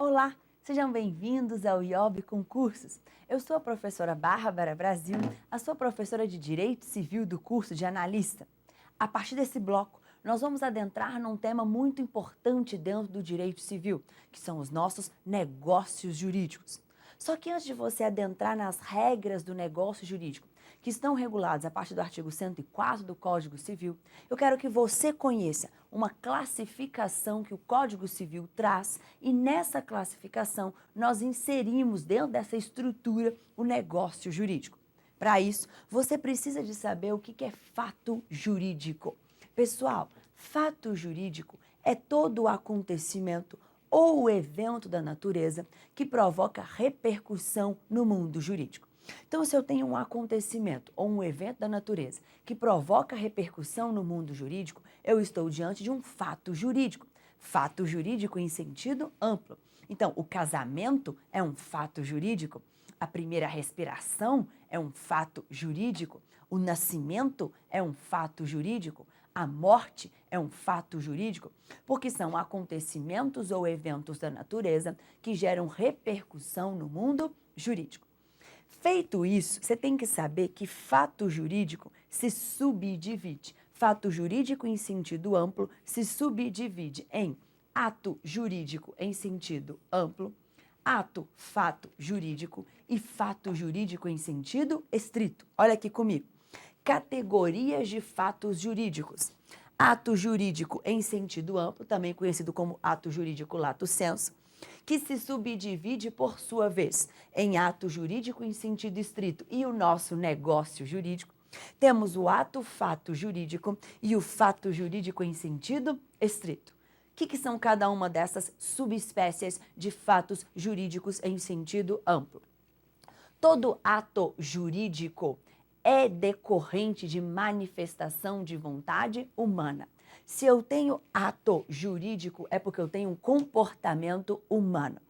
Olá, sejam bem-vindos ao IOB Concursos. Eu sou a professora Bárbara Brasil, a sua professora de Direito Civil do curso de Analista. A partir desse bloco, nós vamos adentrar num tema muito importante dentro do direito civil, que são os nossos negócios jurídicos. Só que antes de você adentrar nas regras do negócio jurídico, que estão regulados a partir do artigo 104 do Código Civil, eu quero que você conheça uma classificação que o Código Civil traz e nessa classificação nós inserimos dentro dessa estrutura o negócio jurídico. Para isso, você precisa de saber o que é fato jurídico. Pessoal, fato jurídico é todo o acontecimento ou o evento da natureza que provoca repercussão no mundo jurídico. Então, se eu tenho um acontecimento ou um evento da natureza que provoca repercussão no mundo jurídico, eu estou diante de um fato jurídico. Fato jurídico em sentido amplo. Então, o casamento é um fato jurídico, a primeira respiração é um fato jurídico, o nascimento é um fato jurídico, a morte é um fato jurídico, porque são acontecimentos ou eventos da natureza que geram repercussão no mundo jurídico. Feito isso, você tem que saber que fato jurídico se subdivide. Fato jurídico em sentido amplo se subdivide em ato jurídico em sentido amplo, ato fato jurídico e fato jurídico em sentido estrito. Olha aqui comigo. Categorias de fatos jurídicos. Ato jurídico em sentido amplo, também conhecido como ato jurídico lato sensu, que se subdivide, por sua vez, em ato jurídico em sentido estrito e o nosso negócio jurídico. Temos o ato fato jurídico e o fato jurídico em sentido estrito. O que são cada uma dessas subespécies de fatos jurídicos em sentido amplo? Todo ato jurídico é decorrente de manifestação de vontade humana. Se eu tenho ato jurídico, é porque eu tenho um comportamento humano.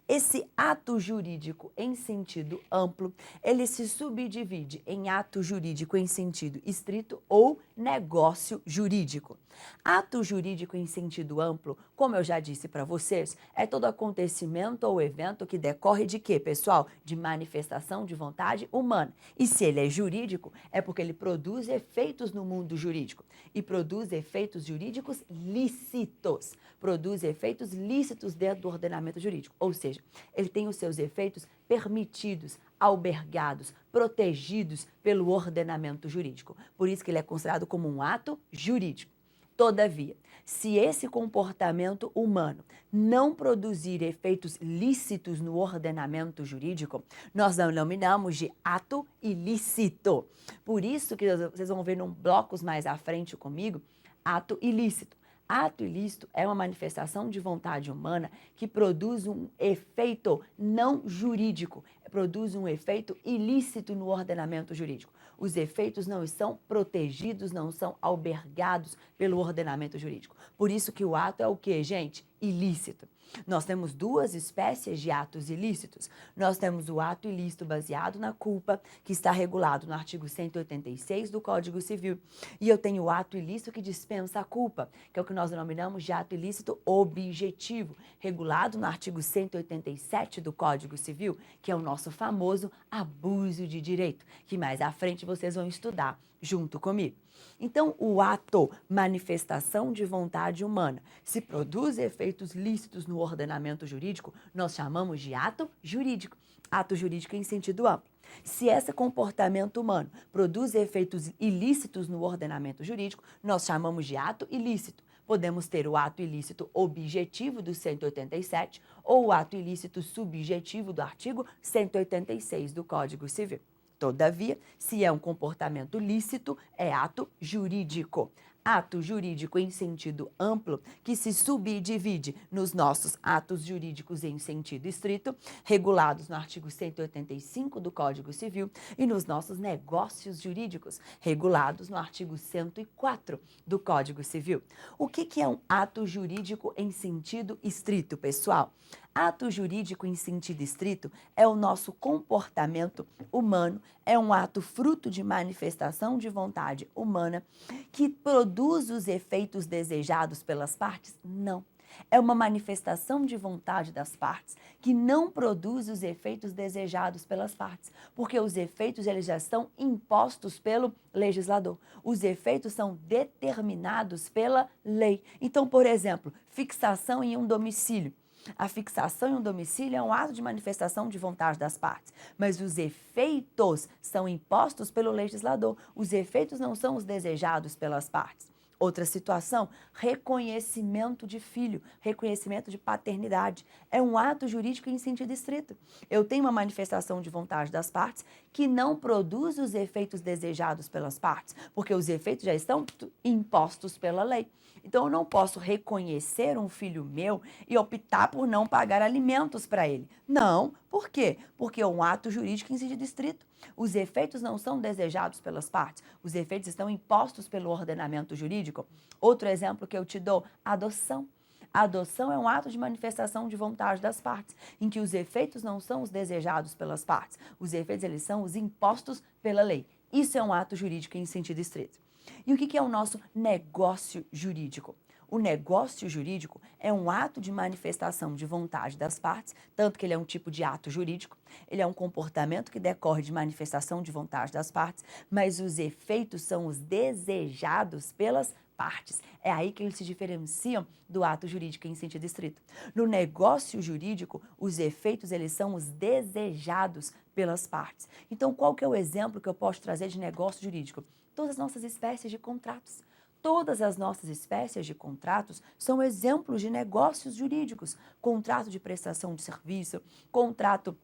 Esse ato jurídico em sentido amplo, ele se subdivide em ato jurídico em sentido estrito ou negócio jurídico. Ato jurídico em sentido amplo, como eu já disse para vocês, é todo acontecimento ou evento que decorre de quê, pessoal? De manifestação de vontade humana. E se ele é jurídico, é porque ele produz efeitos no mundo jurídico. E produz efeitos jurídicos lícitos. Produz efeitos lícitos dentro do ordenamento jurídico. Ou seja, ele tem os seus efeitos permitidos, albergados, protegidos pelo ordenamento jurídico. Por isso que ele é considerado como um ato jurídico. Todavia, se esse comportamento humano não produzir efeitos lícitos no ordenamento jurídico, nós denominamos de ato ilícito. Por isso que vocês vão ver num blocos mais à frente comigo, ato ilícito. Ato ilícito é uma manifestação de vontade humana que produz um efeito não jurídico, produz um efeito ilícito no ordenamento jurídico. Os efeitos não estão protegidos, não são albergados pelo ordenamento jurídico. Por isso que o ato é o quê, gente? Ilícito. Nós temos duas espécies de atos ilícitos. Nós temos o ato ilícito baseado na culpa, que está regulado no artigo 186 do Código Civil. E eu tenho o ato ilícito que dispensa a culpa, que é o que nós denominamos de ato ilícito objetivo, regulado no artigo 187 do Código Civil, que é o nosso famoso abuso de direito, que mais à frente vocês vão estudar junto comigo. Então, o ato, manifestação de vontade humana, se produz efeitos lícitos no ordenamento jurídico, nós chamamos de ato jurídico. Ato jurídico em sentido amplo. Se esse comportamento humano produz efeitos ilícitos no ordenamento jurídico, nós chamamos de ato ilícito. Podemos ter o ato ilícito objetivo do 187 ou o ato ilícito subjetivo do artigo 186 do Código Civil. Todavia, se é um comportamento lícito, é ato jurídico. Ato jurídico em sentido amplo, que se subdivide nos nossos atos jurídicos em sentido estrito, regulados no artigo 185 do Código Civil, e nos nossos negócios jurídicos, regulados no artigo 104 do Código Civil. O que é um ato jurídico em sentido estrito, pessoal? Ato jurídico em sentido estrito é o nosso comportamento humano, é um ato fruto de manifestação de vontade humana que produz os efeitos desejados pelas partes? Não. É uma manifestação de vontade das partes que não produz os efeitos desejados pelas partes, porque os efeitos eles já estão impostos pelo legislador. Os efeitos são determinados pela lei. Então, por exemplo, fixação em um domicílio. A fixação em um domicílio é um ato de manifestação de vontade das partes, mas os efeitos são impostos pelo legislador. Os efeitos não são os desejados pelas partes. Outra situação, reconhecimento de filho, reconhecimento de paternidade. É um ato jurídico em sentido estrito. Eu tenho uma manifestação de vontade das partes que não produz os efeitos desejados pelas partes, porque os efeitos já estão impostos pela lei. Então, eu não posso reconhecer um filho meu e optar por não pagar alimentos para ele. Não. Por quê? Porque é um ato jurídico em sentido estrito. Os efeitos não são desejados pelas partes. Os efeitos estão impostos pelo ordenamento jurídico. Outro exemplo que eu te dou, adoção. A adoção é um ato de manifestação de vontade das partes, em que os efeitos não são os desejados pelas partes. Os efeitos eles são os impostos pela lei. Isso é um ato jurídico em sentido estrito. E o que é o nosso negócio jurídico? O negócio jurídico é um ato de manifestação de vontade das partes, tanto que ele é um tipo de ato jurídico, ele é um comportamento que decorre de manifestação de vontade das partes, mas os efeitos são os desejados pelas partes. É aí que eles se diferenciam do ato jurídico em sentido estrito. No negócio jurídico, os efeitos eles são os desejados pelas partes. Então, qual que é o exemplo que eu posso trazer de negócio jurídico? Todas as nossas espécies de contratos. Todas as nossas espécies de contratos são exemplos de negócios jurídicos. Contrato de prestação de serviço, contrato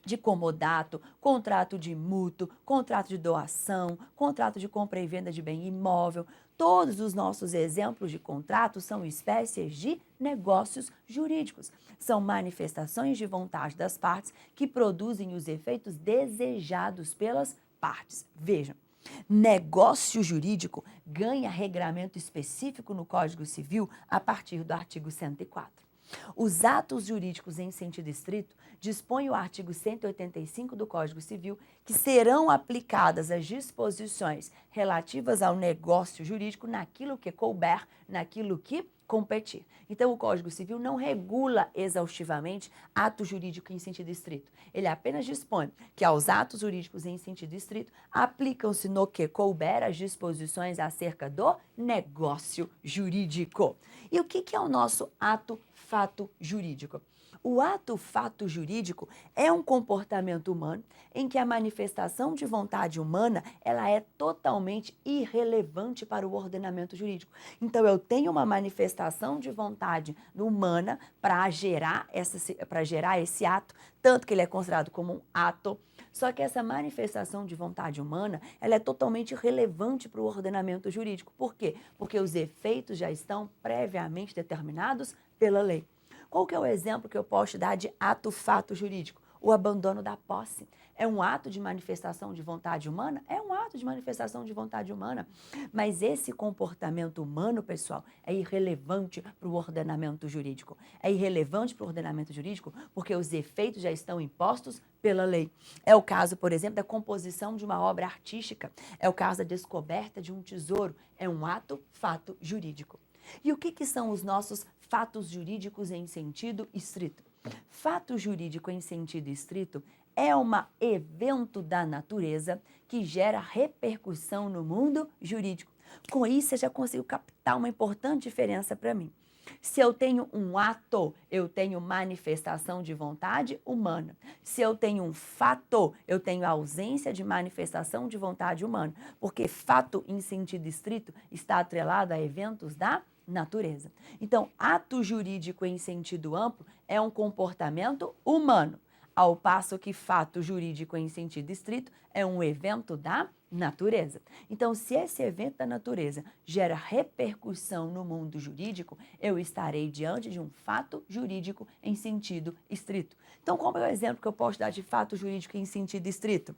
de comodato, contrato de mútuo, contrato de doação, contrato de compra e venda de bem imóvel. Todos os nossos exemplos de contratos são espécies de negócios jurídicos. São manifestações de vontade das partes que produzem os efeitos desejados pelas partes. Vejam. Negócio jurídico ganha regramento específico no Código Civil a partir do artigo 104. Os atos jurídicos em sentido estrito dispõe o artigo 185 do Código Civil que serão aplicadas as disposições relativas ao negócio jurídico naquilo que couber, naquilo que competir. Então, o Código Civil não regula exaustivamente ato jurídico em sentido estrito. Ele apenas dispõe que aos atos jurídicos em sentido estrito aplicam-se no que couber as disposições acerca do negócio jurídico. E o que é o nosso ato-fato jurídico? O ato-fato jurídico é um comportamento humano em que a manifestação de vontade humana ela é totalmente irrelevante para o ordenamento jurídico. Então, eu tenho uma manifestação de vontade humana para gerar esse ato, tanto que ele é considerado como um ato. Só que essa manifestação de vontade humana ela é totalmente irrelevante para o ordenamento jurídico. Por quê? Porque os efeitos já estão previamente determinados pela lei. Qual que é o exemplo que eu posso te dar de ato-fato jurídico? O abandono da posse. É um ato de manifestação de vontade humana? É um ato de manifestação de vontade humana. Mas esse comportamento humano, pessoal, é irrelevante para o ordenamento jurídico. É irrelevante para o ordenamento jurídico porque os efeitos já estão impostos pela lei. É o caso, por exemplo, da composição de uma obra artística. É o caso da descoberta de um tesouro. É um ato-fato jurídico. E o que são os nossos fatos jurídicos em sentido estrito? Fato jurídico em sentido estrito é um evento da natureza que gera repercussão no mundo jurídico. Com isso, você já conseguiu captar uma importante diferença para mim. Se eu tenho um ato, eu tenho manifestação de vontade humana. Se eu tenho um fato, eu tenho ausência de manifestação de vontade humana. Porque fato em sentido estrito está atrelado a eventos da natureza. Então, ato jurídico em sentido amplo é um comportamento humano, ao passo que fato jurídico em sentido estrito é um evento da natureza. Então, se esse evento da natureza gera repercussão no mundo jurídico, eu estarei diante de um fato jurídico em sentido estrito. Então, qual é o exemplo que eu posso dar de fato jurídico em sentido estrito?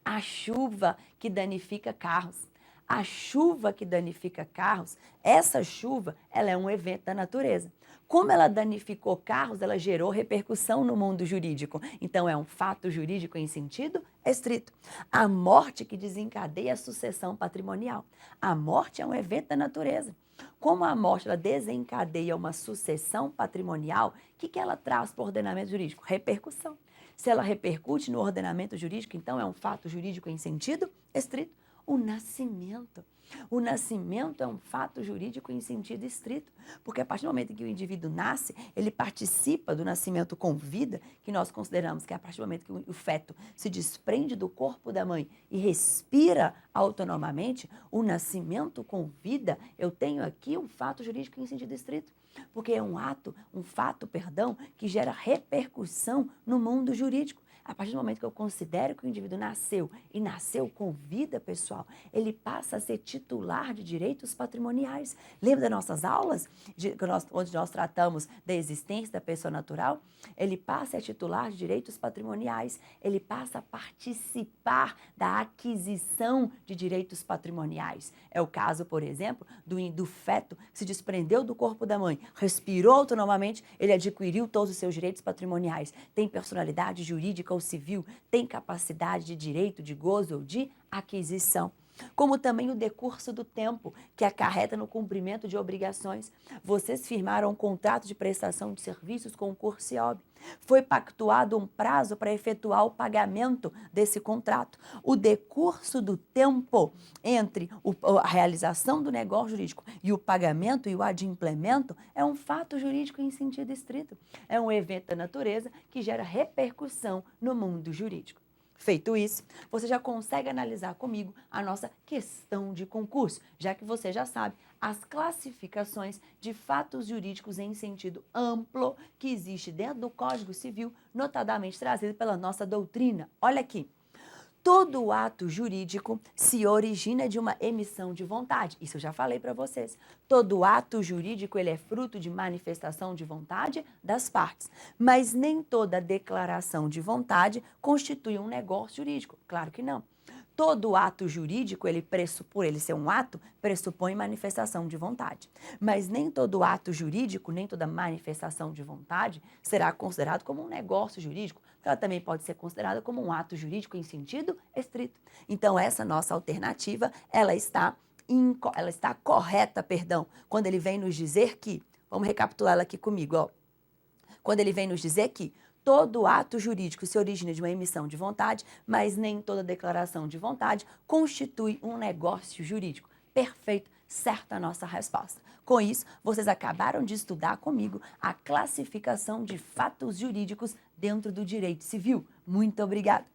A chuva que danifica carros. A chuva que danifica carros, essa chuva, ela é um evento da natureza. Como ela danificou carros, ela gerou repercussão no mundo jurídico. Então, é um fato jurídico em sentido estrito. A morte que desencadeia a sucessão patrimonial. A morte é um evento da natureza. Como a morte ela desencadeia uma sucessão patrimonial, o que ela traz para o ordenamento jurídico? Repercussão. Se ela repercute no ordenamento jurídico, então é um fato jurídico em sentido estrito. O nascimento. O nascimento é um fato jurídico em sentido estrito, porque a partir do momento em que o indivíduo nasce, ele participa do nascimento com vida, que nós consideramos que a partir do momento que o feto se desprende do corpo da mãe e respira autonomamente, o nascimento com vida, eu tenho aqui um fato jurídico em sentido estrito, porque é um fato, que gera repercussão no mundo jurídico. A partir do momento que eu considero que o indivíduo nasceu e nasceu com vida, pessoal, ele passa a ser titular de direitos patrimoniais. Lembra das nossas aulas, onde nós tratamos da existência da pessoa natural? Ele passa a ser titular de direitos patrimoniais, ele passa a participar da aquisição de direitos patrimoniais. É o caso, por exemplo, do feto que se desprendeu do corpo da mãe, respirou autonomamente, ele adquiriu todos os seus direitos patrimoniais, tem personalidade jurídica ou civil, tem capacidade de direito, de gozo ou de aquisição. Como também o decurso do tempo, que acarreta no cumprimento de obrigações. Vocês firmaram um contrato de prestação de serviços com o Cursiob. Foi pactuado um prazo para efetuar o pagamento desse contrato. O decurso do tempo entre a realização do negócio jurídico e o pagamento e o adimplemento é um fato jurídico em sentido estrito. É um evento da natureza que gera repercussão no mundo jurídico. Feito isso, você já consegue analisar comigo a nossa questão de concurso, já que você já sabe as classificações de fatos jurídicos em sentido amplo que existe dentro do Código Civil, notadamente trazido pela nossa doutrina. Olha aqui. Todo ato jurídico se origina de uma emissão de vontade. Isso eu já falei para vocês. Todo ato jurídico ele é fruto de manifestação de vontade das partes. Mas nem toda declaração de vontade constitui um negócio jurídico. Claro que não. Todo ato jurídico, por ele ser um ato, pressupõe manifestação de vontade. Mas nem todo ato jurídico, nem toda manifestação de vontade será considerado como um negócio jurídico, porque ela também pode ser considerada como um ato jurídico em sentido estrito. Então, essa nossa alternativa, ela está correta, quando ele vem nos dizer que, vamos recapitular ela aqui comigo, ó. Quando ele vem nos dizer que todo ato jurídico se origina de uma emissão de vontade, mas nem toda declaração de vontade constitui um negócio jurídico. Perfeito, certa a nossa resposta. Com isso, vocês acabaram de estudar comigo a classificação de fatos jurídicos dentro do direito civil. Muito obrigada.